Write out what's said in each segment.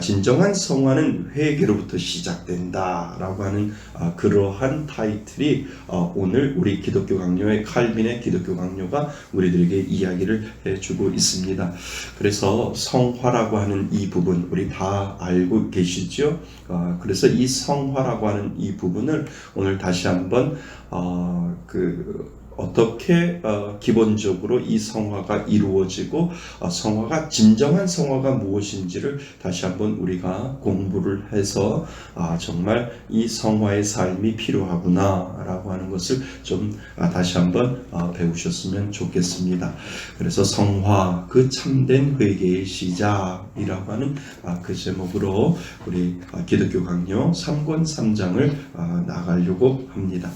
진정한 성화는 회개로부터 시작된다라고 하는 그러한 타이틀이 오늘 우리 기독교 강요의 칼빈의 기독교 강요가 우리들에게 이야기를 해주고 있습니다. 그래서 성화라고 하는 이 부분 우리 다 알고 계시죠? 그래서 이 성화라고 하는 이 부분을 오늘 다시 한번 어떻게 기본적으로 이 성화가 이루어지고 성화가 진정한 성화가 무엇인지를 다시 한번 우리가 공부를 해서 정말 이 성화의 삶이 필요하구나 라고 하는 것을 좀 다시 한번 배우셨으면 좋겠습니다. 그래서 성화 그 참된 회개의 시작이라고 하는 그 제목으로 우리 기독교 강요 3권 3장을 나가려고 합니다.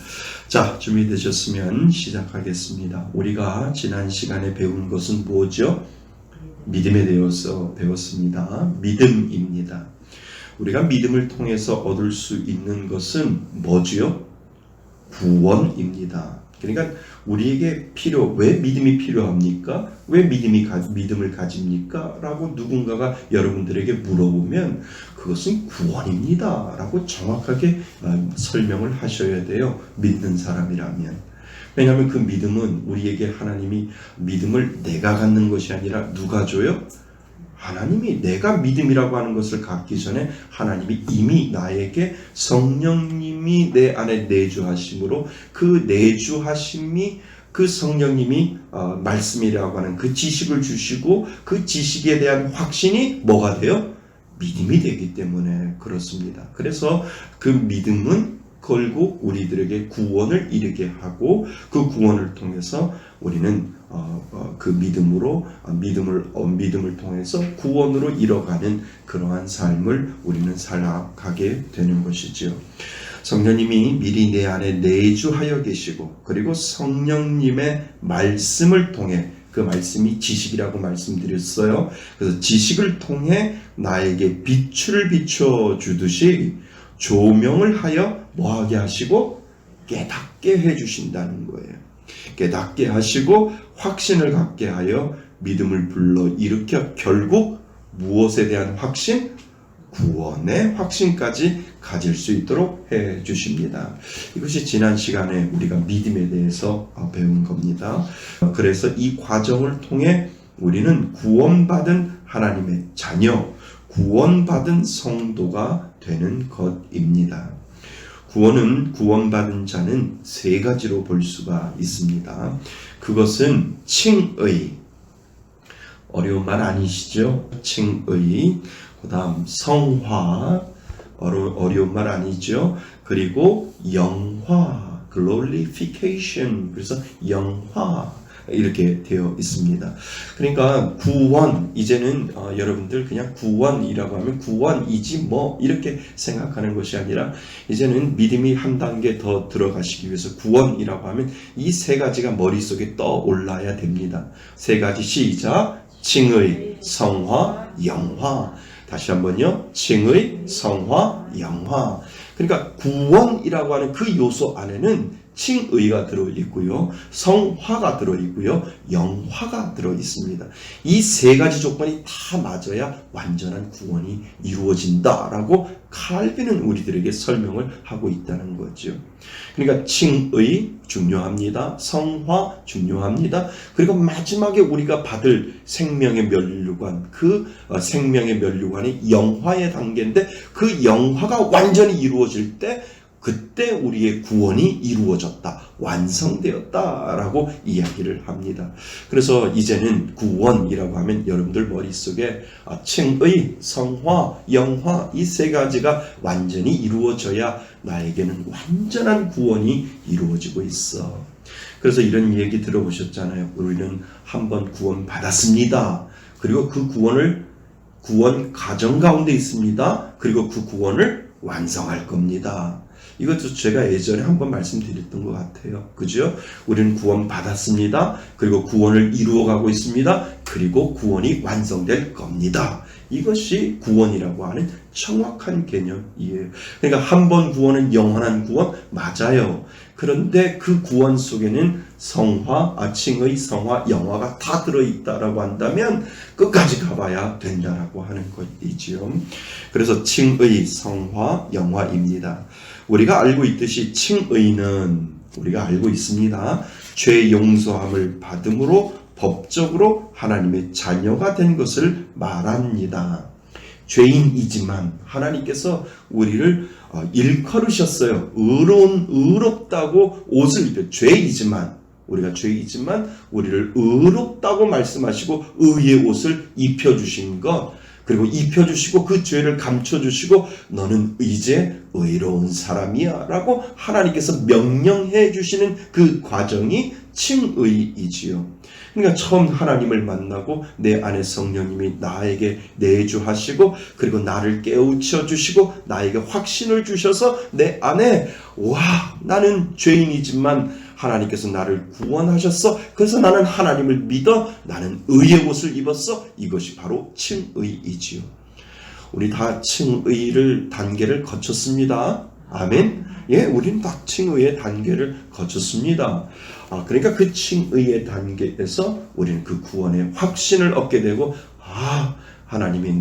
자, 준비되셨으면 시작하겠습니다. 우리가 지난 시간에 배운 것은 뭐죠? 믿음에 대해서 배웠습니다. 믿음입니다. 우리가 믿음을 통해서 얻을 수 있는 것은 뭐지요? 구원입니다. 그러니까 우리에게 왜 믿음이 필요합니까? 왜 믿음을 가집니까? 라고 누군가가 여러분들에게 물어보면 그것은 구원입니다. 라고 정확하게 설명을 하셔야 돼요. 믿는 사람이라면. 왜냐하면 그 믿음은 우리에게 하나님이 믿음을 내가 갖는 것이 아니라 누가 줘요? 하나님이 내가 믿음이라고 하는 것을 갖기 전에 하나님이 이미 나에게 성령님이 내 안에 내주하심으로 그 내주하심이 그 성령님이 말씀이라고 하는 그 지식을 주시고 그 지식에 대한 확신이 뭐가 돼요? 믿음이 되기 때문에 그렇습니다. 그래서 그 믿음은 결국 우리들에게 구원을 이르게 하고 그 구원을 통해서 우리는 그 믿음을 통해서 구원으로 이뤄가는 그러한 삶을 우리는 살아가게 되는 것이지요. 성령님이 미리 내 안에 내주하여 계시고 그리고 성령님의 말씀을 통해 그 말씀이 지식이라고 말씀드렸어요. 그래서 지식을 통해 나에게 빛을 비춰주듯이 조명을 하여 뭐하게 하시고 깨닫게 해주신다는 거예요. 깨닫게 하시고 확신을 갖게 하여 믿음을 불러 일으켜 결국 무엇에 대한 확신? 구원의 확신까지 가질 수 있도록 해주십니다. 이것이 지난 시간에 우리가 믿음에 대해서 배운 겁니다. 그래서 이 과정을 통해 우리는 구원받은 하나님의 자녀, 구원받은 성도가 되는 것입니다. 구원받은 자는 세 가지로 볼 수가 있습니다. 그것은 칭의, 어려운 말 아니시죠? 칭의, 그 다음 성화, 어려운 말 아니죠? 그리고 영화, glorification, 그래서 영화 이렇게 되어 있습니다. 그러니까 구원, 이제는 여러분들 그냥 구원이라고 하면 구원이지 뭐 이렇게 생각하는 것이 아니라 이제는 믿음이 한 단계 더 들어가시기 위해서 구원이라고 하면 이 세 가지가 머릿속에 떠올라야 됩니다. 세 가지 시작. 칭의, 성화, 영화. 다시 한번요. 칭의, 성화, 영화. 그러니까 구원이라고 하는 그 요소 안에는 칭의가 들어있고요. 성화가 들어있고요. 영화가 들어있습니다. 이 세 가지 조건이 다 맞아야 완전한 구원이 이루어진다라고 칼빈은 우리들에게 설명을 하고 있다는 거죠. 그러니까 칭의 중요합니다. 성화 중요합니다. 그리고 마지막에 우리가 받을 생명의 면류관, 그 생명의 면류관이 영화의 단계인데 그 영화가 완전히 이루어질 때 그때 우리의 구원이 이루어졌다, 완성되었다라고 이야기를 합니다. 그래서 이제는 구원이라고 하면 여러분들 머릿속에 칭의, 성화, 영화 이 세 가지가 완전히 이루어져야 나에게는 완전한 구원이 이루어지고 있어. 그래서 이런 얘기 들어보셨잖아요. 우리는 한번 구원 받았습니다. 그리고 그 구원 과정 가운데 있습니다. 그리고 그 구원을 완성할 겁니다. 이것도 제가 예전에 한번 말씀드렸던 것 같아요. 그죠? 우리는 구원 받았습니다. 그리고 구원을 이루어가고 있습니다. 그리고 구원이 완성될 겁니다. 이것이 구원이라고 하는 정확한 개념이에요. 그러니까 한 번 구원은 영원한 구원 맞아요. 그런데 그 구원 속에는 칭의, 성화, 영화가 다 들어있다라고 한다면 끝까지 가봐야 된다라고 하는 것이지요. 그래서 칭의, 성화, 영화입니다. 우리가 알고 있듯이 칭의는 우리가 알고 있습니다. 죄 용서함을 받음으로 법적으로 하나님의 자녀가 된 것을 말합니다. 죄인이지만 하나님께서 우리를 일컬으셨어요. 의롭다고 옷을 입혀. 우리가 죄이지만 우리를 의롭다고 말씀하시고 의의 옷을 입혀주신 것, 그리고 입혀주시고 그 죄를 감춰주시고 너는 이제 의로운 사람이야 라고 하나님께서 명령해 주시는 그 과정이 칭의이지요. 그러니까 처음 하나님을 만나고 내 안에 성령님이 나에게 내주하시고 그리고 나를 깨우쳐 주시고 나에게 확신을 주셔서 내 안에 나는 죄인이지만 하나님께서 나를 구원하셨어. 그래서 나는 하나님을 믿어. 나는 의의 옷을 입었어. 이것이 바로 칭의이지요. 우리 다 칭의를 단계를 거쳤습니다. 아멘. 예, 우리는 다 칭의의 단계를 거쳤습니다. 그러니까 그 칭의의 단계에서 우리는 그 구원의 확신을 얻게 되고 하나님이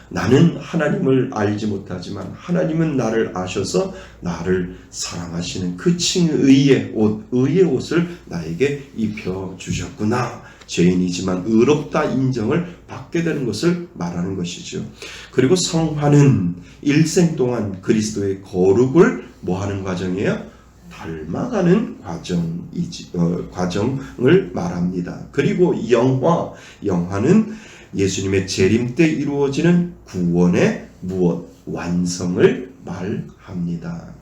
나는 하나님을 알지 못하지만 하나님은 나를 아셔서 나를 사랑하시는 그 칭의의 옷, 의의 옷을 나에게 입혀주셨구나. 죄인이지만 의롭다 인정을 받게 되는 것을 말하는 것이죠. 그리고 성화는 일생 동안 그리스도의 거룩을 뭐하는 과정이에요? 닮아가는 과정을 말합니다. 그리고 영화는 예수님의 재림 때 이루어지는 구원의 완성을 말합니다.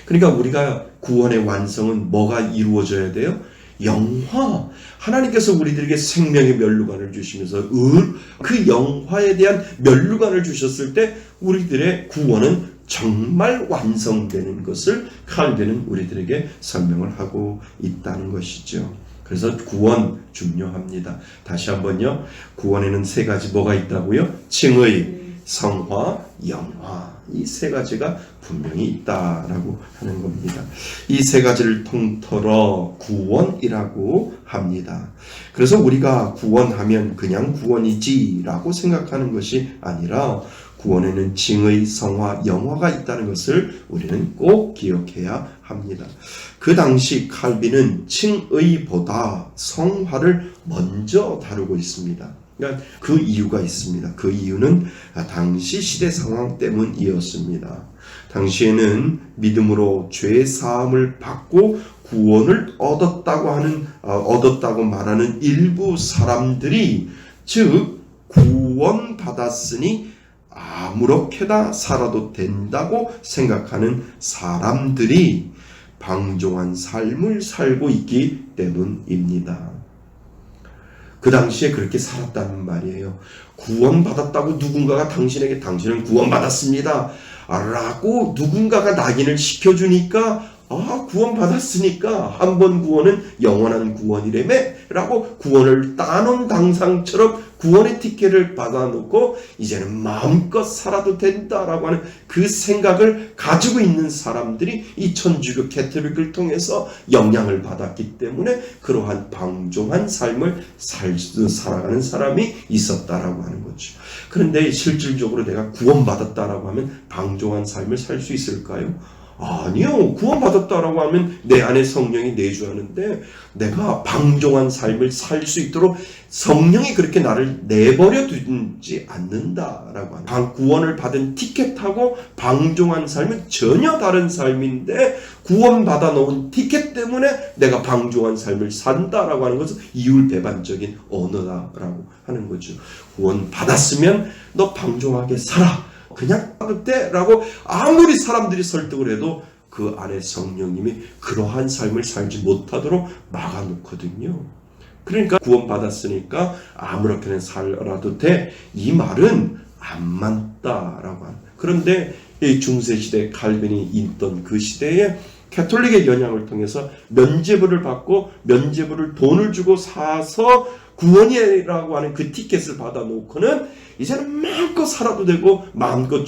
그러니까 우리가 구원의 완성은 뭐가 이루어져야 돼요? 영화. 하나님께서 우리들에게 생명의 멸류관을 주시면서 그 영화에 대한 멸류관을 주셨을 때 우리들의 구원은 정말 완성되는 것을 칼빈은 우리들에게 설명을 하고 있다는 것이죠. 그래서 구원 중요합니다. 다시 한번요. 구원에는 세 가지 뭐가 있다고요? 칭의, 성화, 영화. 이 세 가지가 분명히 있다라고 하는 겁니다. 이 세 가지를 통틀어 구원이라고 합니다. 그래서 우리가 구원하면 그냥 구원이지라고 생각하는 것이 아니라 구원에는 칭의, 성화, 영화가 있다는 것을 우리는 꼭 기억해야 합니다. 그 당시 칼빈은 칭의보다 성화를 먼저 다루고 있습니다. 그러니까 그 이유가 있습니다. 그 이유는 당시 시대 상황 때문이었습니다. 당시에는 믿음으로 죄 사함을 받고 구원을 얻었다고 말하는 일부 사람들이, 즉 구원 받았으니 아무렇게나 살아도 된다고 생각하는 사람들이 방종한 삶을 살고 있기 때문입니다. 그 당시에 그렇게 살았다는 말이에요. 구원받았다고 누군가가 당신은 구원받았습니다 라고 누군가가 낙인을 시켜주니까 구원받았으니까 한 번 구원은 영원한 구원이라며 라고 구원을 따놓은 당상처럼 구원의 티켓을 받아놓고 이제는 마음껏 살아도 된다라고 하는 그 생각을 가지고 있는 사람들이 이 천주교 캐톨릭을 통해서 영향을 받았기 때문에 그러한 방종한 삶을 살아가는 사람이 있었다라고 하는 거죠. 그런데 실질적으로 내가 구원받았다라고 하면 방종한 삶을 살 수 있을까요? 아니요. 구원받았다라고 하면 내 안에 성령이 내주하는데 내가 방종한 삶을 살 수 있도록 성령이 그렇게 나를 내버려 두지 않는다라고 하는, 구원을 받은 티켓하고 방종한 삶은 전혀 다른 삶인데 구원받아 놓은 티켓 때문에 내가 방종한 삶을 산다라고 하는 것은 이율배반적인 언어다라고 하는 거죠. 구원받았으면 너 방종하게 살아. 그냥 받을 때라고 아무리 사람들이 설득을 해도 그 안에 성령님이 그러한 삶을 살지 못하도록 막아놓거든요. 그러니까 구원받았으니까 아무렇게나 살아도 돼. 이 말은 안 맞다라고 합니다. 그런데 이 중세시대 칼빈이 있던 그 시대에 캐톨릭의 영향을 통해서 면죄부를 받고 면죄부를 돈을 주고 사서 구원이라고 하는 그 티켓을 받아놓고는 이제는 마음껏 살아도 되고 마음껏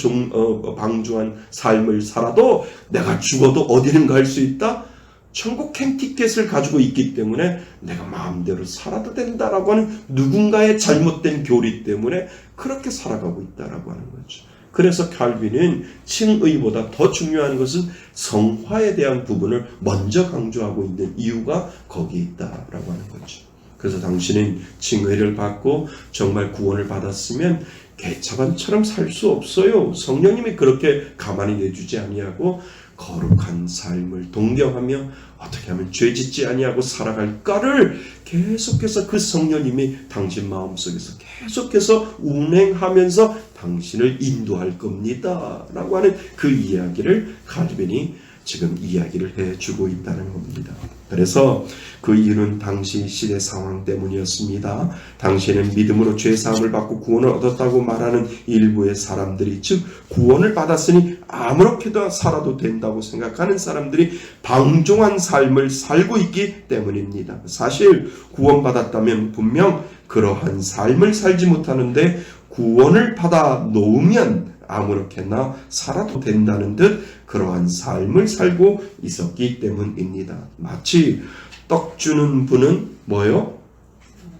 방주한 삶을 살아도 내가 죽어도 어디는 갈 수 있다? 천국 캔티켓을 가지고 있기 때문에 내가 마음대로 살아도 된다라고 하는 누군가의 잘못된 교리 때문에 그렇게 살아가고 있다라고 하는 거죠. 그래서 칼빈은 칭의보다 더 중요한 것은 성화에 대한 부분을 먼저 강조하고 있는 이유가 거기에 있다라고 하는 거죠. 그래서 당신은 칭의를 받고 정말 구원을 받았으면 개차반처럼 살 수 없어요. 성령님이 그렇게 가만히 내주지 아니하고 거룩한 삶을 동경하며 어떻게 하면 죄짓지 아니하고 살아갈까를 계속해서 그 성령님이 당신 마음속에서 계속해서 운행하면서 당신을 인도할 겁니다 라고 하는 그 이야기를 칼빈이 지금 이야기를 해주고 있다는 겁니다. 그래서 그 이유는 당시 시대 상황 때문이었습니다. 당시에는 믿음으로 죄사함을 받고 구원을 얻었다고 말하는 일부의 사람들이, 즉 구원을 받았으니 아무렇게나 살아도 된다고 생각하는 사람들이 방종한 삶을 살고 있기 때문입니다. 사실 구원받았다면 분명 그러한 삶을 살지 못하는데 구원을 받아 놓으면 아무렇게나 살아도 된다는 듯 그러한 삶을 살고 있었기 때문입니다. 마치 떡 주는 분은 뭐예요?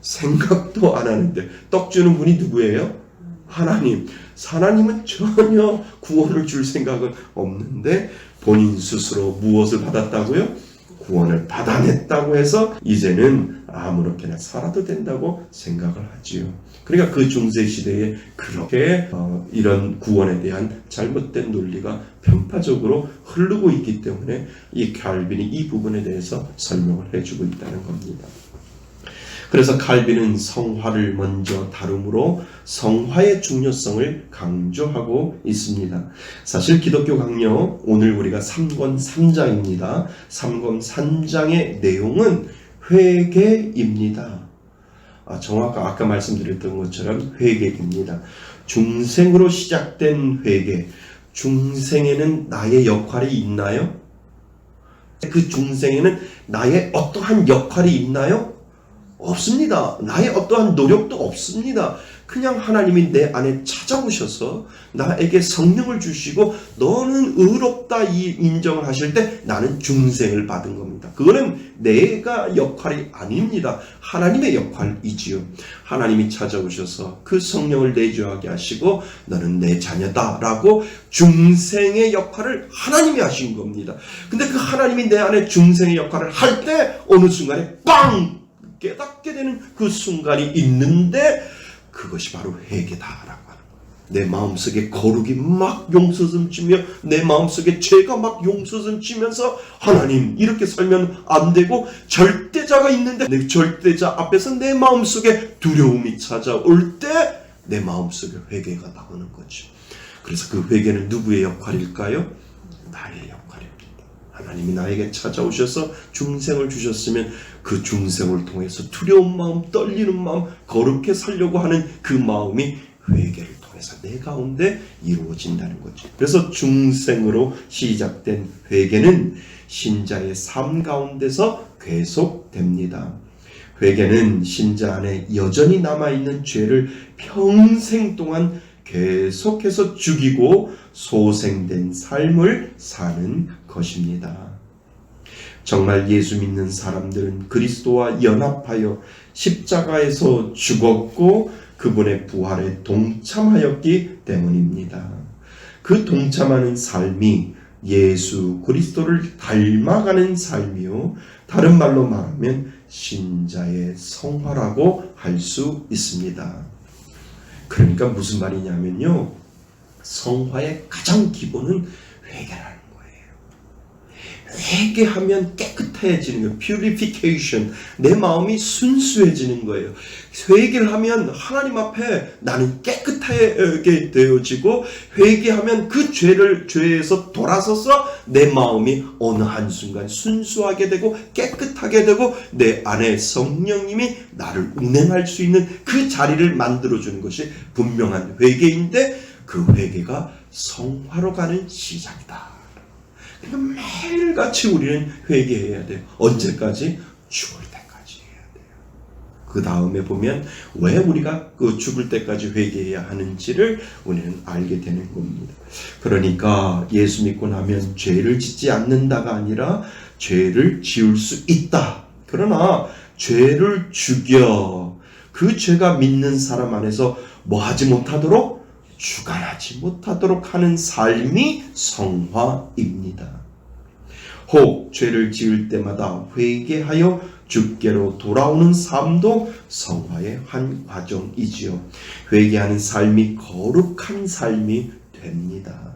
생각도 안 하는데, 떡 주는 분이 누구예요? 하나님. 하나님은 전혀 구원을 줄 생각은 없는데 본인 스스로 무엇을 받았다고요? 구원을 받아냈다고 해서 이제는 아무렇게나 살아도 된다고 생각을 하지요. 그러니까 그 중세시대에 그렇게 이런 구원에 대한 잘못된 논리가 편파적으로 흐르고 있기 때문에 이 칼빈이 이 부분에 대해서 설명을 해주고 있다는 겁니다. 그래서 칼빈은 성화를 먼저 다룸으로 성화의 중요성을 강조하고 있습니다. 사실 기독교 강력, 오늘 우리가 3권 3장입니다. 3권 3장의 내용은 회개입니다. 정확히 아까 말씀드렸던 것처럼 회개입니다. 중생으로 시작된 회개. 중생에는 나의 역할이 있나요? 그 중생에는 나의 어떠한 역할이 있나요? 없습니다. 나의 어떠한 노력도 없습니다. 그냥 하나님이 내 안에 찾아오셔서 나에게 성령을 주시고 너는 의롭다 이 인정을 하실 때 나는 중생을 받은 겁니다. 그거는 내가 역할이 아닙니다. 하나님의 역할이지요. 하나님이 찾아오셔서 그 성령을 내주하게 하시고 너는 내 자녀다라고 중생의 역할을 하나님이 하신 겁니다. 근데 그 하나님이 내 안에 중생의 역할을 할 때 어느 순간에 빵! 깨닫게 되는 그 순간이 있는데 그것이 바로 회개다라고 하는 거예요. 내 마음속에 거룩이 막 용서슴치며 내 마음속에 죄가 막 용서슴치면서 하나님 이렇게 살면 안 되고 절대자가 있는데 내 절대자 앞에서 내 마음속에 두려움이 찾아올 때 내 마음속에 회개가 나오는 거죠. 그래서 그 회개는 누구의 역할일까요? 나의 역할입니다. 하나님이 나에게 찾아오셔서 중생을 주셨으면 그 중생을 통해서 두려운 마음, 떨리는 마음, 거룩해 살려고 하는 그 마음이 회개를 통해서 내 가운데 이루어진다는 거죠. 그래서 중생으로 시작된 회개는 신자의 삶 가운데서 계속됩니다. 회개는 신자 안에 여전히 남아있는 죄를 평생 동안 계속해서 죽이고 소생된 삶을 사는 것입니다. 정말 예수 믿는 사람들은 그리스도와 연합하여 십자가에서 죽었고 그분의 부활에 동참하였기 때문입니다. 그 동참하는 삶이 예수 그리스도를 닮아가는 삶이요. 다른 말로 말하면 신자의 성화라고 할 수 있습니다. 그러니까 무슨 말이냐면요. 성화의 가장 기본은 회개라는 거예요. 회개하면 깨끗해지는 거예요. purification. 내 마음이 순수해지는 거예요. 회개를 하면 하나님 앞에 나는 깨끗하게 되어지고 회개하면 그 죄에서 돌아서서 내 마음이 어느 한순간 순수하게 되고 깨끗하게 되고 내 안에 성령님이 나를 운행할 수 있는 그 자리를 만들어주는 것이 분명한 회개인데 그 회개가 성화로 가는 시작이다. 그러니까 매일같이 우리는 회개해야 돼요. 언제까지? 죽을 때까지 해야 돼요. 그 다음에 보면 왜 우리가 그 죽을 때까지 회개해야 하는지를 우리는 알게 되는 겁니다. 그러니까 예수 믿고 나면 죄를 짓지 않는다가 아니라 죄를 지을 수 있다. 그러나 죄를 죽여 그 죄가 믿는 사람 안에서 뭐 하지 못하도록 주관하지 못하도록 하는 삶이 성화입니다. 혹 죄를 지을 때마다 회개하여 주께로 돌아오는 삶도 성화의 한 과정이지요. 회개하는 삶이 거룩한 삶이 됩니다.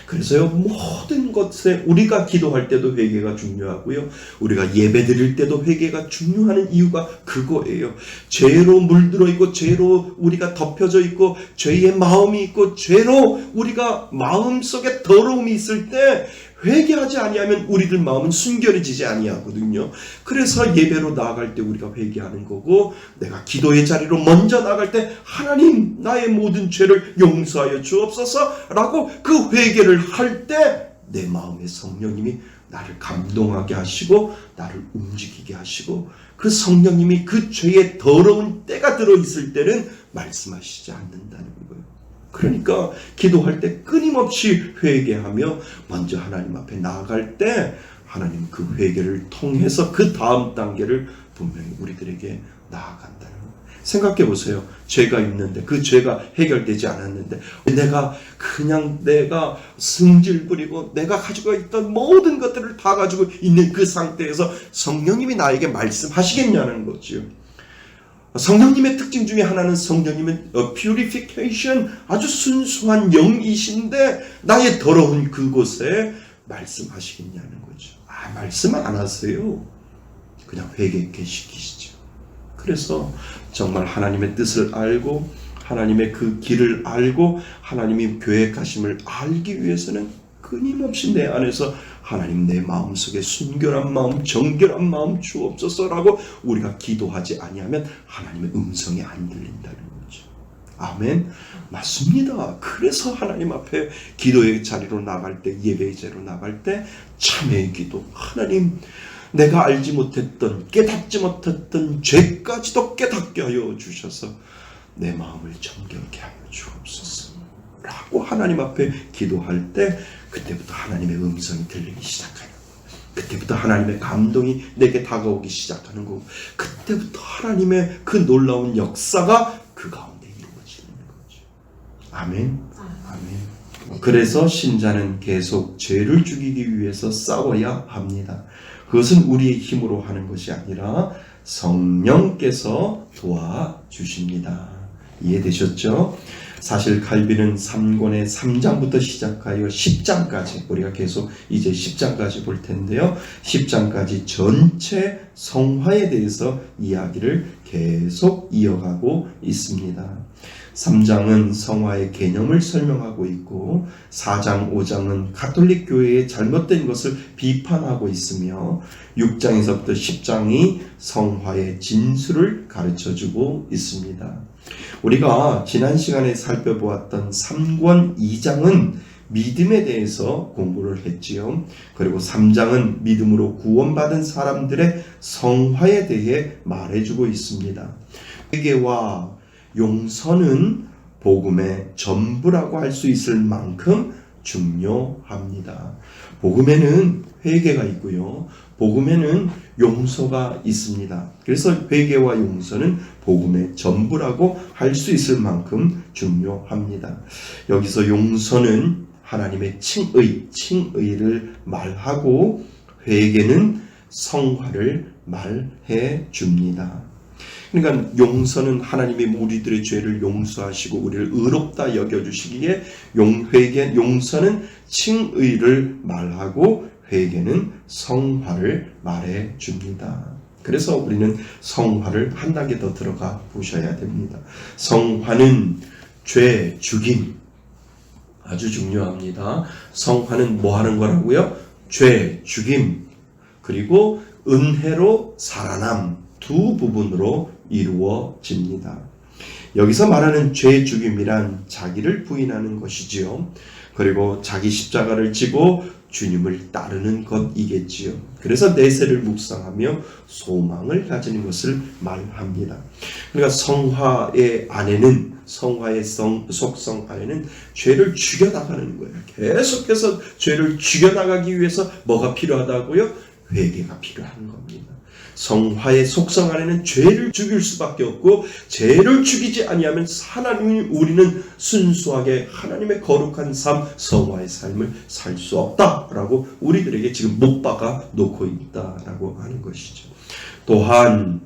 그래서요, 모든 것에 우리가 기도할 때도 회개가 중요하고요, 우리가 예배 드릴 때도 회개가 중요한 이유가 그거예요. 죄로 물들어 있고 죄로 우리가 덮여져 있고 죄의 마음이 있고 죄로 우리가 마음속에 더러움이 있을 때 회개하지 아니하면 우리들 마음은 순결해지지 아니하거든요. 그래서 예배로 나아갈 때 우리가 회개하는 거고, 내가 기도의 자리로 먼저 나갈 때 하나님 나의 모든 죄를 용서하여 주옵소서 라고 그 회개를 할 때 내 마음에 성령님이 나를 감동하게 하시고 나를 움직이게 하시고, 그 성령님이 그 죄의 더러운 때가 들어있을 때는 말씀하시지 않는다는 거예요. 그러니까 기도할 때 끊임없이 회개하며 먼저 하나님 앞에 나아갈 때 하나님 그 회개를 통해서 그 다음 단계를 분명히 우리들에게 나아간다는 거예요. 생각해 보세요. 죄가 있는데 그 죄가 해결되지 않았는데 내가 승질 부리고 내가 가지고 있던 모든 것들을 다 가지고 있는 그 상태에서 성령님이 나에게 말씀하시겠냐는 거죠. 성령님의 특징 중에 하나는 성령님은 purification, 아주 순수한 영이신데 나의 더러운 그곳에 말씀하시겠냐는 거죠. 말씀을 안 하세요. 그냥 회개케 시키시죠. 그래서 정말 하나님의 뜻을 알고 하나님의 그 길을 알고 하나님이 계획하심을 알기 위해서는 끊임없이 내 안에서 하나님 내 마음속에 순결한 마음, 정결한 마음 주옵소서라고 우리가 기도하지 아니하면 하나님의 음성이 안 들린다는 거죠. 아멘. 맞습니다. 그래서 하나님 앞에 기도의 자리로 나갈 때, 예배의 자리로 나갈 때 참회의 기도, 하나님 내가 알지 못했던, 깨닫지 못했던 죄까지도 깨닫게 하여 주셔서 내 마음을 정결케 하여 주옵소서 라고 하나님 앞에 기도할 때 그때부터 하나님의 음성이 들리기 시작해요. 그때부터 하나님의 감동이 내게 다가오기 시작하는 거고, 그때부터 하나님의 그 놀라운 역사가 그 가운데 이루어지는 거죠. 아멘. 아멘. 그래서 신자는 계속 죄를 죽이기 위해서 싸워야 합니다. 그것은 우리의 힘으로 하는 것이 아니라 성령께서 도와주십니다. 이해되셨죠? 사실 칼빈은 3권의 3장부터 시작하여 10장까지, 우리가 계속 이제 10장까지 볼 텐데요. 10장까지 전체 성화에 대해서 이야기를 계속 이어가고 있습니다. 3장은 성화의 개념을 설명하고 있고 4장, 5장은 가톨릭 교회의 잘못된 것을 비판하고 있으며 6장에서부터 10장이 성화의 진수를 가르쳐주고 있습니다. 우리가 지난 시간에 살펴보았던 3권 2장은 믿음에 대해서 공부를 했지요. 그리고 3장은 믿음으로 구원받은 사람들의 성화에 대해 말해주고 있습니다. 회개와 용서는 복음의 전부라고 할 수 있을 만큼 중요합니다. 복음에는 회개가 있고요. 복음에는 용서가 있습니다. 그래서 회개와 용서는 복음의 전부라고 할 수 있을 만큼 중요합니다. 여기서 용서는 하나님의 칭의를 말하고 회개는 성화를 말해 줍니다. 그러니까 용서는 하나님이 우리들의 죄를 용서하시고 우리를 의롭다 여겨주시기에 용서는 칭의를 말하고 회개는 성화를 말해 줍니다. 그래서 우리는 성화를 한 단계 더 들어가 보셔야 됩니다. 성화는 죄 죽임, 아주 중요합니다. 성화는 뭐 하는 거라고요? 죄 죽임, 그리고 은혜로 살아남, 두 부분으로 이루어집니다. 여기서 말하는 죄 죽임이란 자기를 부인하는 것이지요. 그리고 자기 십자가를 지고 주님을 따르는 것이겠지요. 그래서 내세를 묵상하며 소망을 가지는 것을 말합니다. 그러니까 성화의 속성 안에는 죄를 죽여나가는 거예요. 계속해서 죄를 죽여나가기 위해서 뭐가 필요하다고요? 회개가 필요한 겁니다. 성화의 속성 안에는 죄를 죽일 수밖에 없고, 죄를 죽이지 아니하면 우리는 순수하게 하나님의 거룩한 삶, 성화의 삶을 살 수 없다라고 우리들에게 지금 못 박아 놓고 있다라고 하는 것이죠. 또한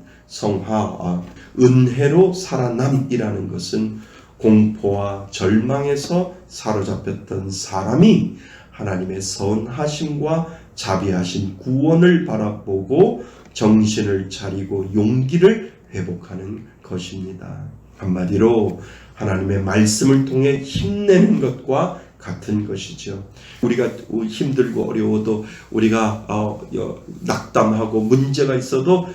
은혜로 살아남이라는 것은 공포와 절망에서 사로잡혔던 사람이 하나님의 선하심과 자비하신 구원을 바라보고 정신을 차리고 용기를 회복하는 것입니다. 한마디로 하나님의 말씀을 통해 힘내는 것과 같은 것이죠. 우리가 힘들고 어려워도, 우리가 낙담하고 문제가 있어도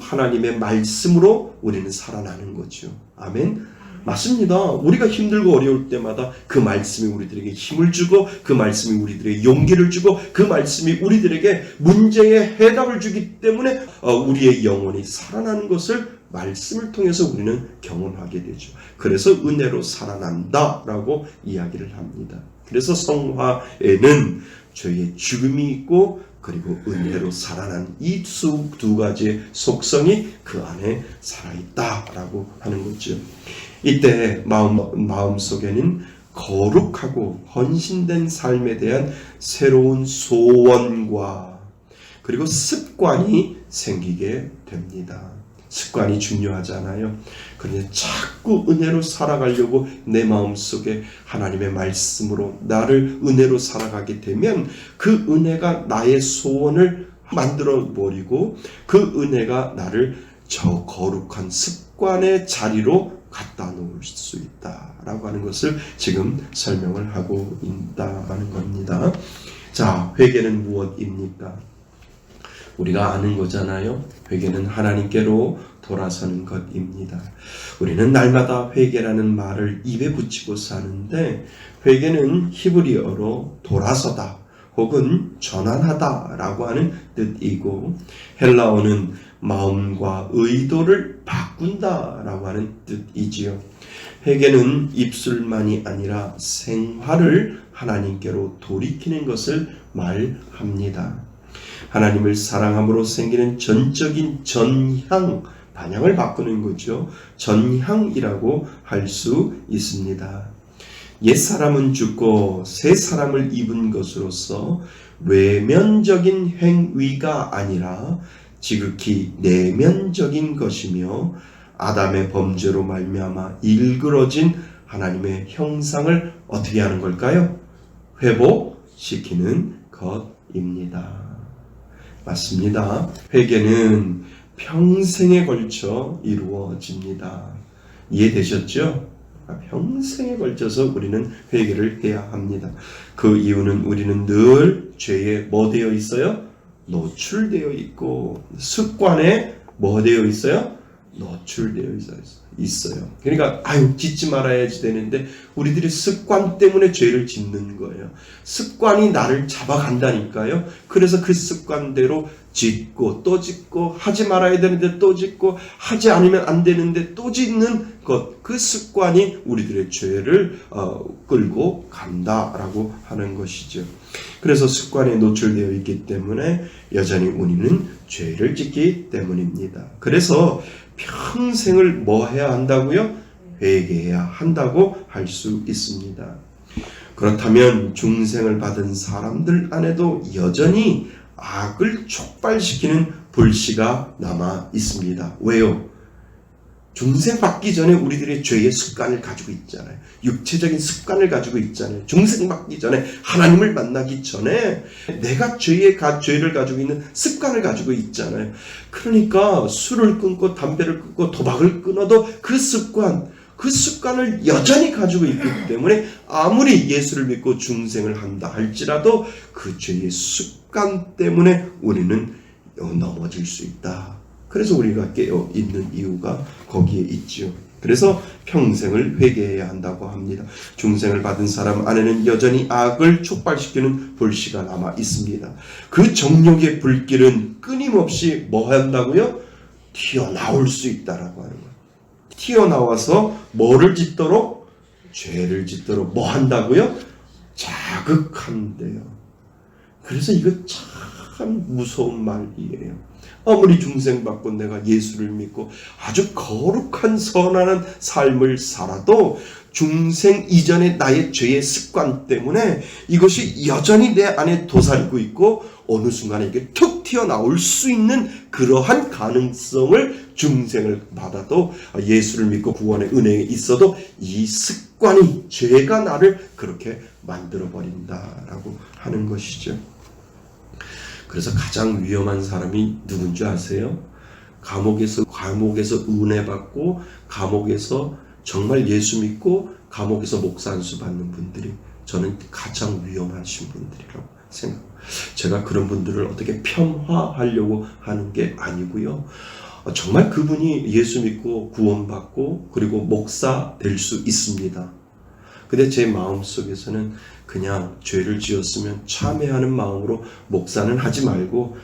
하나님의 말씀으로 우리는 살아나는 거죠. 아멘. 맞습니다. 우리가 힘들고 어려울 때마다 그 말씀이 우리들에게 힘을 주고, 그 말씀이 우리들에게 용기를 주고, 그 말씀이 우리들에게 문제의 해답을 주기 때문에 우리의 영혼이 살아나는 것을 말씀을 통해서 우리는 경험하게 되죠. 그래서 은혜로 살아난다라고 이야기를 합니다. 그래서 성화에는 죄의 죽음이 있고, 그리고 은혜로 살아난 이 두 가지의 속성이 그 안에 살아있다라고 하는 거죠. 이때 마음속에는 거룩하고 헌신된 삶에 대한 새로운 소원과 그리고 습관이 생기게 됩니다. 습관이 중요하잖아요. 그런데 자꾸 은혜로 살아가려고 내 마음속에 하나님의 말씀으로 나를 은혜로 살아가게 되면 그 은혜가 나의 소원을 만들어버리고, 그 은혜가 나를 저 거룩한 습관의 자리로 갖다 놓을 수 있다라고 하는 것을 지금 설명을 하고 있다는 겁니다. 자, 회개는 무엇입니까? 우리가 아는 거잖아요. 회개는 하나님께로 돌아서는 것입니다. 우리는 날마다 회개라는 말을 입에 붙이고 사는데, 회개는 히브리어로 돌아서다 혹은 전환하다라고 하는 뜻이고, 헬라어는 마음과 의도를 바꾼다라고 하는 뜻이지요. 회개는 입술만이 아니라 생활을 하나님께로 돌이키는 것을 말합니다. 하나님을 사랑함으로 생기는 전적인 방향을 바꾸는 거죠. 전향이라고 할 수 있습니다. 옛사람은 죽고 새 사람을 입은 것으로서 외면적인 행위가 아니라 지극히 내면적인 것이며, 아담의 범죄로 말미암아 일그러진 하나님의 형상을 어떻게 하는 걸까요? 회복시키는 것입니다. 맞습니다. 회개는 평생에 걸쳐 이루어집니다. 이해되셨죠? 평생에 걸쳐서 우리는 회개를 해야 합니다. 그 이유는 우리는 늘 죄에 뭐 되어 있어요? 노출되어 있고, 습관에 뭐 되어 있어요? 노출되어 있어요. 그러니까 짓지 말아야지 되는데 우리들이 습관 때문에 죄를 짓는 거예요. 습관이 나를 잡아간다니까요. 그래서 그 습관대로 짓고 또 짓고, 하지 말아야 되는데 또 짓고, 하지 않으면 안 되는데 또 짓는 것, 그 습관이 우리들의 죄를 끌고 간다라고 하는 것이죠. 그래서 습관에 노출되어 있기 때문에 여전히 우리는 죄를 짓기 때문입니다. 그래서 평생을 뭐 해야 한다고요? 회개해야 한다고 할 수 있습니다. 그렇다면 중생을 받은 사람들 안에도 여전히 악을 촉발시키는 불씨가 남아 있습니다. 왜요? 중생 받기 전에 우리들의 죄의 습관을 가지고 있잖아요. 육체적인 습관을 가지고 있잖아요. 중생 받기 전에, 하나님을 만나기 전에 내가 죄를 가지고 있는 습관을 가지고 있잖아요. 그러니까 술을 끊고 담배를 끊고 도박을 끊어도 그 습관을 여전히 가지고 있기 때문에 아무리 예수를 믿고 중생을 한다 할지라도 그 죄의 습관 때문에 우리는 넘어질 수 있다. 그래서 우리가 깨어 있는 이유가 거기에 있죠. 그래서 평생을 회개해야 한다고 합니다. 중생을 받은 사람 안에는 여전히 악을 촉발시키는 불씨가 남아 있습니다. 그 정욕의 불길은 끊임없이 뭐 한다고요? 튀어나올 수 있다라고 하는 거예요. 튀어나와서 뭐를 짓도록? 죄를 짓도록 뭐 한다고요? 자극한대요. 그래서 이거 참 무서운 말이에요. 아무리 중생 받고 내가 예수를 믿고 아주 거룩한 선한 삶을 살아도 중생 이전의 나의 죄의 습관 때문에 이것이 여전히 내 안에 도사리고 있고 어느 순간에 이게 툭 튀어나올 수 있는 그러한 가능성을 중생을 받아도 예수를 믿고 구원의 은혜에 있어도 이 습관이 죄가 나를 그렇게 만들어버린다라고 하는 것이죠. 그래서 가장 위험한 사람이 누군지 아세요? 감옥에서 은혜 받고 감옥에서 정말 예수 믿고 감옥에서 목사 안수 받는 분들이 저는 가장 위험하신 분들이라고 생각합니다. 제가 그런 분들을 어떻게 폄하하려고 하는 게 아니고요. 정말 그분이 예수 믿고 구원받고 그리고 목사 될 수 있습니다. 근데 제 마음속에서는 그냥 죄를 지었으면 참회하는 마음으로 목사는 하지 말고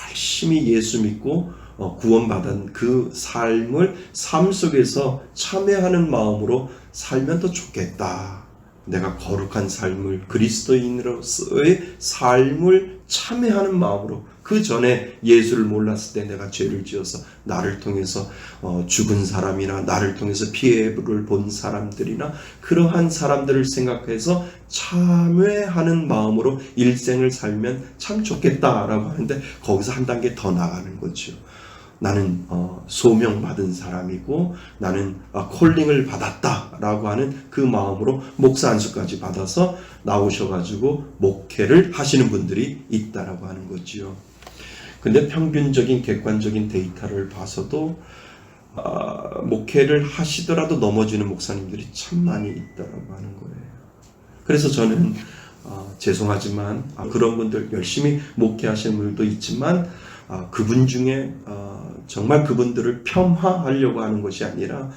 열심히 예수 믿고 구원받은 그 삶 속에서 참회하는 마음으로 살면 더 좋겠다. 내가 거룩한 삶을 그리스도인으로서의 삶을 참회하는 마음으로 그 전에 예수를 몰랐을 때 내가 죄를 지어서 나를 통해서 죽은 사람이나 나를 통해서 피해를 본 사람들이나 그러한 사람들을 생각해서 참회하는 마음으로 일생을 살면 참 좋겠다라고 하는데 거기서 한 단계 더 나가는 거죠. 나는 소명받은 사람이고 나는 콜링을 받았다라고 하는 그 마음으로 목사 안수까지 받아서 나오셔가지고 목회를 하시는 분들이 있다라고 하는 거지요. 근데 평균적인 객관적인 데이터를 봐서도 목회를 하시더라도 넘어지는 목사님들이 참 많이 있다라고 하는 거예요. 그래서 저는 죄송하지만 그런 분들 열심히 목회하시는 분들도 있지만 그분 중에 정말 그분들을 폄하하려고 하는 것이 아니라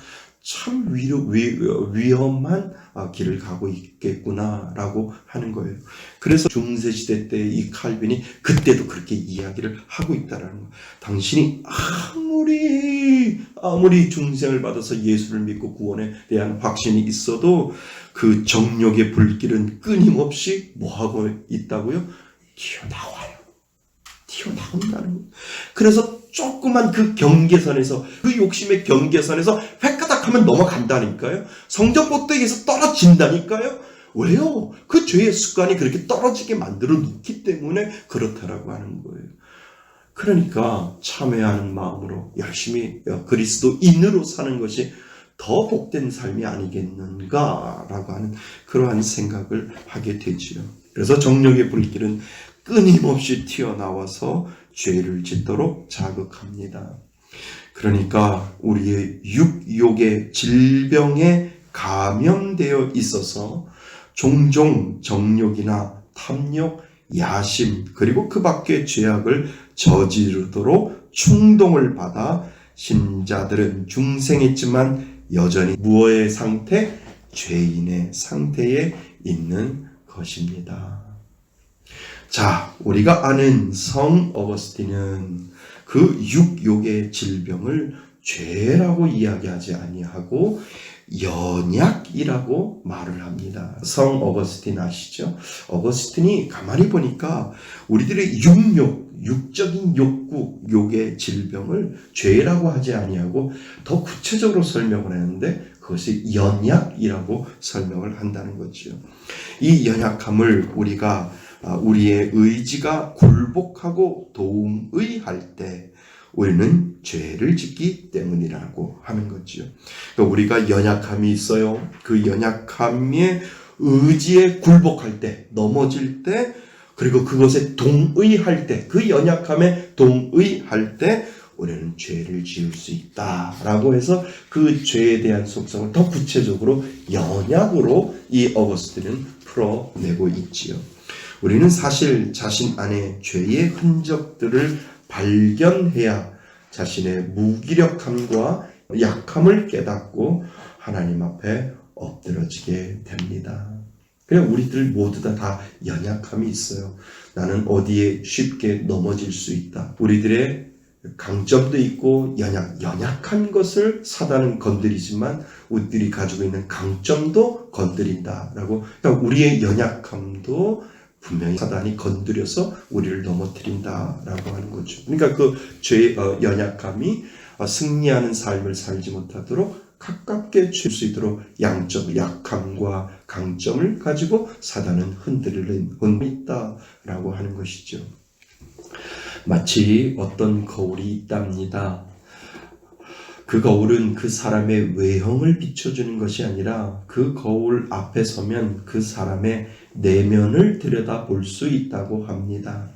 참 위험한 길을 가고 있겠구나라고 하는 거예요. 그래서 중세시대 때 이 칼빈이 그때도 그렇게 이야기를 하고 있다는 거예요. 당신이 아무리 중생을 받아서 예수를 믿고 구원에 대한 확신이 있어도 그 정욕의 불길은 끊임없이 뭐하고 있다고요? 튀어나온다는 거예요. 그래서 조그만 그 경계선에서 그 욕심의 경계선에서 획가닥 하면 넘어간다니까요. 성전봇대기에서 떨어진다니까요. 왜요? 그 죄의 습관이 그렇게 떨어지게 만들어 놓기 때문에 그렇다라고 하는 거예요. 그러니까 참회하는 마음으로 열심히 그리스도인으로 사는 것이 더 복된 삶이 아니겠는가라고 하는 그러한 생각을 하게 되지요. 그래서 정욕의 불길은 끊임없이 튀어나와서 죄를 짓도록 자극합니다. 그러니까 우리의 육욕의 질병에 감염되어 있어서 종종 정욕이나 탐욕, 야심 그리고 그 밖의 죄악을 저지르도록 충동을 받아 신자들은 중생했지만 여전히 무엇의 상태? 죄인의 상태에 있는 것입니다. 자, 우리가 아는 성 어거스틴은 그 육욕의 질병을 죄라고 이야기하지 아니하고 연약이라고 말을 합니다. 성 어거스틴 아시죠? 어거스틴이 가만히 보니까 우리들의 육적인 욕의 질병을 죄라고 하지 아니하고 더 구체적으로 설명을 했는데 그것이 연약이라고 설명을 한다는 거죠. 이 연약함을 우리가 우리의 의지가 굴복하고 도움의할 때 우리는 죄를 짓기 때문이라고 하는 거죠. 그러니까 우리가 연약함이 있어요. 그 연약함의 의지에 굴복할 때, 넘어질 때, 그리고 그것에 동의할 때, 그 연약함에 동의할 때 우리는 죄를 지을 수 있다라고 해서 그 죄에 대한 속성을 더 구체적으로 연약으로 이 어거스틴은 풀어내고 있지요. 우리는 사실 자신 안에 죄의 흔적들을 발견해야 자신의 무기력함과 약함을 깨닫고 하나님 앞에 엎드러지게 됩니다. 그냥 우리들 모두 다 연약함이 있어요. 나는 어디에 쉽게 넘어질 수 있다. 우리들의 강점도 있고 연약한 것을 사단은 건드리지만 우리들이 가지고 있는 강점도 건드린다라고. 그러니까 우리의 연약함도 분명히 사단이 건드려서 우리를 넘어뜨린다라고 하는 거죠. 그러니까 그 죄의 연약함이 승리하는 삶을 살지 못하도록 가깝게 줄 수 있도록 양적 약함과 강점을 가지고 사단은 흔들리는 있다라고 하는 것이죠. 마치 어떤 거울이 있답니다. 그 거울은 그 사람의 외형을 비춰주는 것이 아니라 그 거울 앞에 서면 그 사람의 내면을 들여다볼 수 있다고 합니다.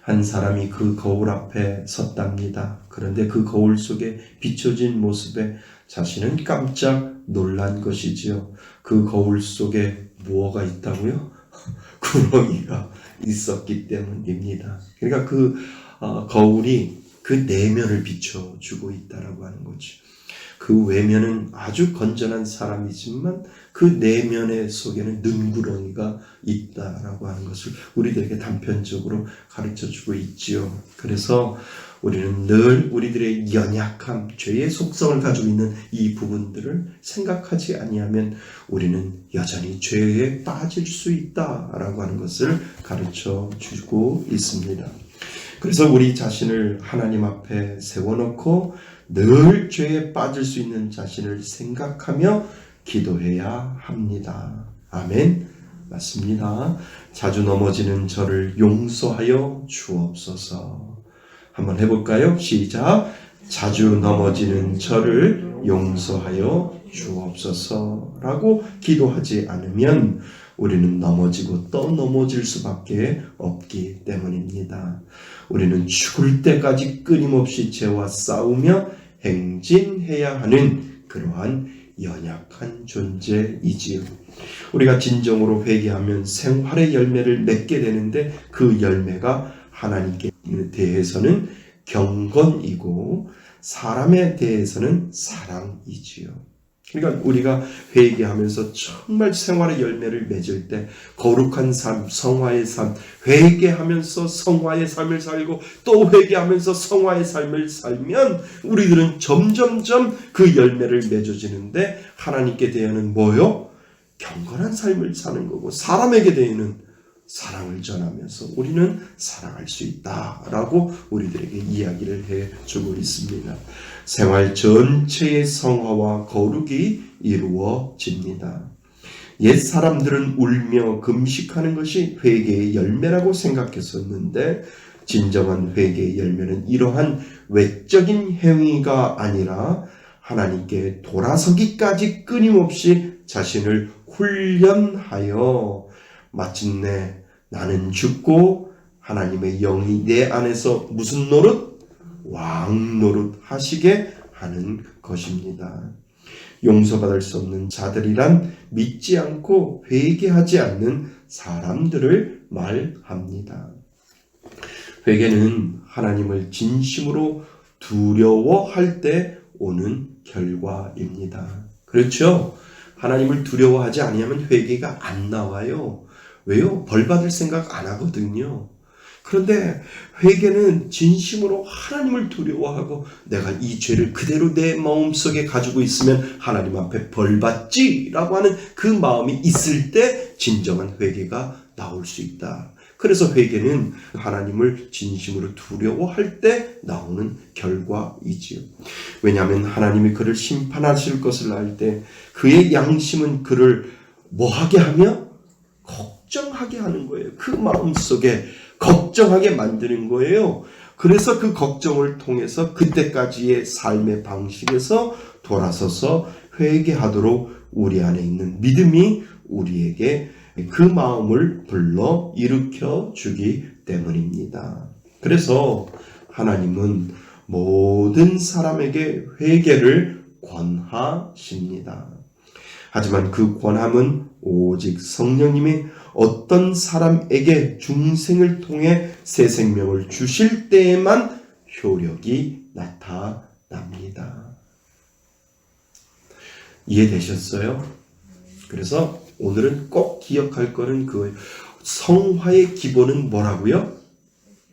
한 사람이 그 거울 앞에 섰답니다. 그런데 그 거울 속에 비춰진 모습에 자신은 깜짝 놀란 것이지요. 그 거울 속에 무엇가 있다고요? 구렁이가 있었기 때문입니다. 그러니까 그 거울이 그 내면을 비춰주고 있다라고 하는 거죠. 그 외면은 아주 건전한 사람이지만 그 내면의 속에는 눈구렁이가 있다라고 하는 것을 우리들에게 단편적으로 가르쳐주고 있지요. 그래서 우리는 늘 우리들의 연약함, 죄의 속성을 가지고 있는 이 부분들을 생각하지 아니하면 우리는 여전히 죄에 빠질 수 있다라고 하는 것을 가르쳐주고 있습니다. 그래서 우리 자신을 하나님 앞에 세워놓고 늘 죄에 빠질 수 있는 자신을 생각하며 기도해야 합니다. 아멘. 맞습니다. 자주 넘어지는 저를 용서하여 주옵소서. 한번 해볼까요? 시작. 자주 넘어지는 저를 용서하여 주옵소서라고 기도하지 않으면 우리는 넘어지고 또 넘어질 수밖에 없기 때문입니다. 우리는 죽을 때까지 끊임없이 죄와 싸우며 행진해야 하는 그러한 연약한 존재이지요. 우리가 진정으로 회개하면 생활의 열매를 맺게 되는데 그 열매가 하나님께 대해서는 경건이고 사람에 대해서는 사랑이지요. 그러니까 우리가 회개하면서 정말 생활의 열매를 맺을 때 거룩한 삶, 성화의 삶, 회개하면서 성화의 삶을 살고 또 회개하면서 성화의 삶을 살면 우리들은 점점점 그 열매를 맺어지는데 하나님께 대하여는 뭐요? 경건한 삶을 사는 거고 사람에게 대하여는 사랑을 전하면서 우리는 사랑할 수 있다라고 우리들에게 이야기를 해주고 있습니다. 생활 전체의 성화와 거룩이 이루어집니다. 옛 사람들은 울며 금식하는 것이 회개의 열매라고 생각했었는데 진정한 회개의 열매는 이러한 외적인 행위가 아니라 하나님께 돌아서기까지 끊임없이 자신을 훈련하여 마침내 나는 죽고 하나님의 영이 내 안에서 무슨 노릇? 왕 노릇 하시게 하는 것입니다. 용서받을 수 없는 자들이란 믿지 않고 회개하지 않는 사람들을 말합니다. 회개는 하나님을 진심으로 두려워할 때 오는 결과입니다. 그렇죠? 하나님을 두려워하지 아니하면 회개가 안 나와요. 왜요? 벌 받을 생각 안 하거든요. 그런데 회개는 진심으로 하나님을 두려워하고 내가 이 죄를 그대로 내 마음속에 가지고 있으면 하나님 앞에 벌 받지라고 하는 그 마음이 있을 때 진정한 회개가 나올 수 있다. 그래서 회개는 하나님을 진심으로 두려워할 때 나오는 결과이지요. 왜냐하면 하나님이 그를 심판하실 것을 알 때 그의 양심은 그를 뭐하게 하며? 걱정하게 하는 거예요. 그 마음속에 걱정하게 만드는 거예요. 그래서 그 걱정을 통해서 그때까지의 삶의 방식에서 돌아서서 회개하도록 우리 안에 있는 믿음이 우리에게 그 마음을 불러 일으켜 주기 때문입니다. 그래서 하나님은 모든 사람에게 회개를 권하십니다. 하지만 그 권함은 오직 성령님이 어떤 사람에게 중생을 통해 새 생명을 주실 때에만 효력이 나타납니다. 이해되셨어요? 그래서 오늘은 꼭 기억할 거는 그거예요. 성화의 기본은 뭐라고요?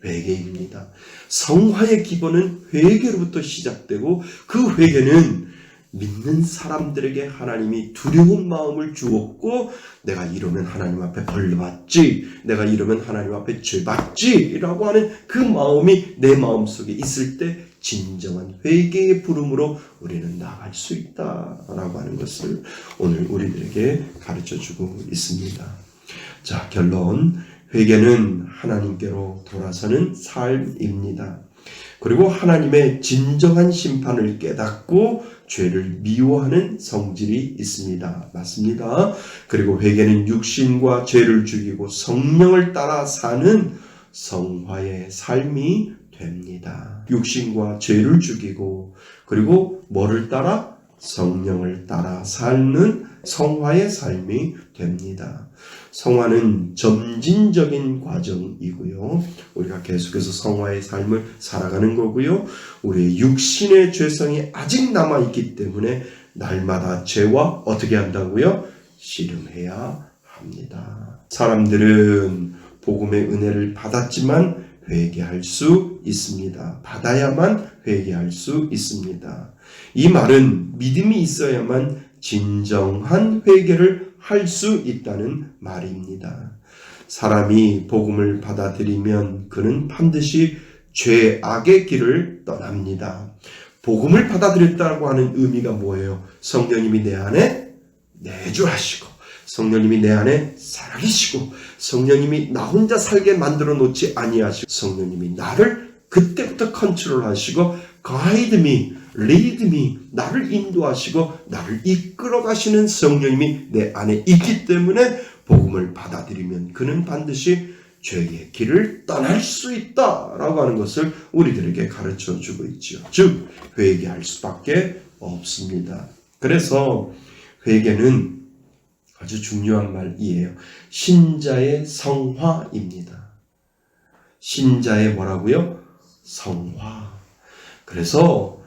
회개입니다. 성화의 기본은 회개로부터 시작되고 그 회개는 믿는 사람들에게 하나님이 두려운 마음을 주었고 내가 이러면 하나님 앞에 벌받지, 내가 이러면 하나님 앞에 죄받지 라고 하는 그 마음이 내 마음속에 있을 때 진정한 회개의 부름으로 우리는 나아갈 수 있다라고 하는 것을 오늘 우리들에게 가르쳐주고 있습니다. 자, 결론. 회개는 하나님께로 돌아서는 삶입니다. 그리고 하나님의 진정한 심판을 깨닫고 죄를 미워하는 성질이 있습니다. 맞습니다. 그리고 회개는 육신과 죄를 죽이고 성령을 따라 사는 성화의 삶이 됩니다. 육신과 죄를 죽이고 그리고 뭐를 따라? 성령을 따라 사는 성화의 삶이 됩니다. 성화는 점진적인 과정이고요. 우리가 계속해서 성화의 삶을 살아가는 거고요. 우리의 육신의 죄성이 아직 남아있기 때문에 날마다 죄와 어떻게 한다고요? 씨름해야 합니다. 사람들은 복음의 은혜를 받았지만 회개할 수 있습니다. 받아야만 회개할 수 있습니다. 이 말은 믿음이 있어야만 진정한 회개를 할 수 있다는 말입니다. 사람이 복음을 받아들이면 그는 반드시 죄악의 길을 떠납니다. 복음을 받아들였다고 하는 의미가 뭐예요? 성령님이 내 안에 내주하시고 성령님이 내 안에 살아계시고 성령님이 나 혼자 살게 만들어 놓지 아니하시고 성령님이 나를 그때부터 컨트롤하시고 가이드 미, 리드 미, 나를 인도하시고 나를 이끌어 가시는 성령님이 내 안에 있기 때문에 복음을 받아들이면 그는 반드시 죄의 길을 떠날 수 있다라고 하는 것을 우리들에게 가르쳐 주고 있죠. 즉 회개할 수밖에 없습니다. 그래서 회개는 아주 중요한 말이에요. 신자의 성화입니다. 신자의 뭐라고요? 성화. 그래서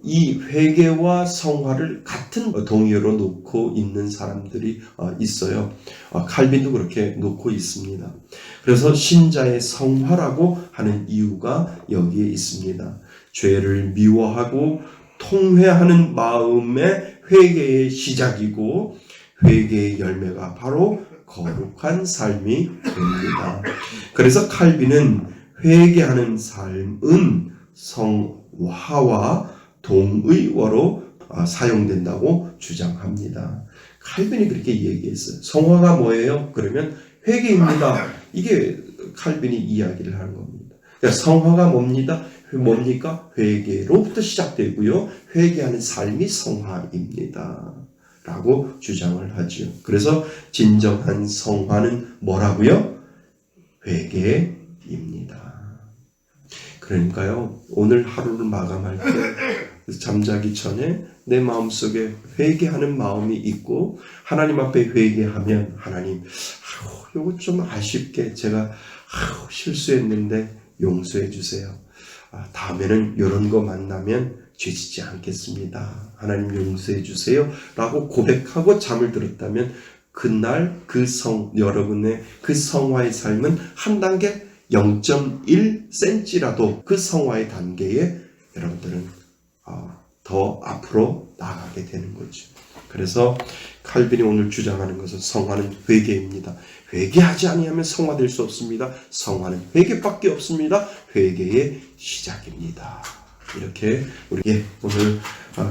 이 회개와 성화를 같은 동의어로 놓고 있는 사람들이 있어요. 칼빈도 그렇게 놓고 있습니다. 그래서 신자의 성화라고 하는 이유가 여기에 있습니다. 죄를 미워하고 통회하는 마음의 회개의 시작이고 회개의 열매가 바로 거룩한 삶이 됩니다. 그래서 칼빈은 회개하는 삶은 성화와 동의어로 사용된다고 주장합니다. 칼빈이 그렇게 얘기했어요. 성화가 뭐예요? 그러면 회개입니다. 이게 칼빈이 이야기를 하는 겁니다. 그러니까 성화가 뭡니까? 회개로부터 시작되고요. 회개하는 삶이 성화입니다. 라고 주장을 하죠. 그래서 진정한 성화는 뭐라고요? 회개입니다. 그러니까요, 오늘 하루를 마감할 때 잠자기 전에 내 마음속에 회개하는 마음이 있고 하나님 앞에 회개하면 하나님, 이거 좀 아쉽게 제가 실수했는데 용서해 주세요. 다음에는 이런 거 만나면 죄짓지 않겠습니다. 하나님 용서해 주세요. 라고 고백하고 잠을 들었다면 그날 여러분의 그 성화의 삶은 한 단계 0.1cm라도 그 성화의 단계에 여러분들은 더 앞으로 나아가게 되는 거죠. 그래서 칼빈이 오늘 주장하는 것은 성화는 회개입니다. 회개하지 아니하면 성화될 수 없습니다. 성화는 회개밖에 없습니다. 회개의 시작입니다. 이렇게 오늘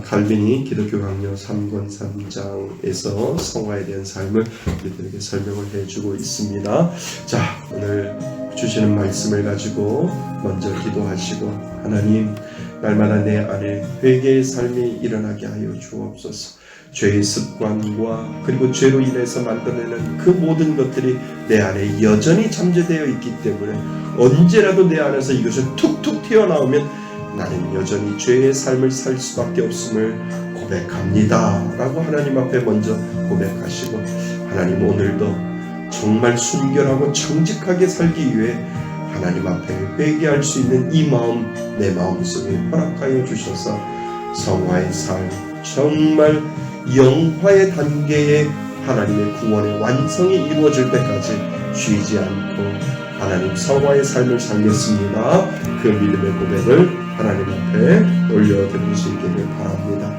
칼빈이 기독교 강요 3권 3장에서 성화에 대한 삶을 우리들에게 설명을 해주고 있습니다. 자, 오늘 주시는 말씀을 가지고 먼저 기도하시고 하나님, 날마다 내 안에 회개의 삶이 일어나게 하여 주옵소서. 죄의 습관과 그리고 죄로 인해서 만들어내는 그 모든 것들이 내 안에 여전히 잠재되어 있기 때문에 언제라도 내 안에서 이것이 툭툭 튀어나오면 나는 여전히 죄의 삶을 살 수밖에 없음을 고백합니다. 라고 하나님 앞에 먼저 고백하시고 하나님, 오늘도 정말 순결하고 정직하게 살기 위해 하나님 앞에 회개할 수 있는 이 마음, 내 마음속에 허락하여 주셔서 성화의 삶, 정말 영화의 단계에 하나님의 구원의 완성이 이루어질 때까지 쉬지 않고 하나님 성화의 삶을 살겠습니다. 그 믿음의 고백을 하나님 앞에 올려드릴 수 있기를 바랍니다.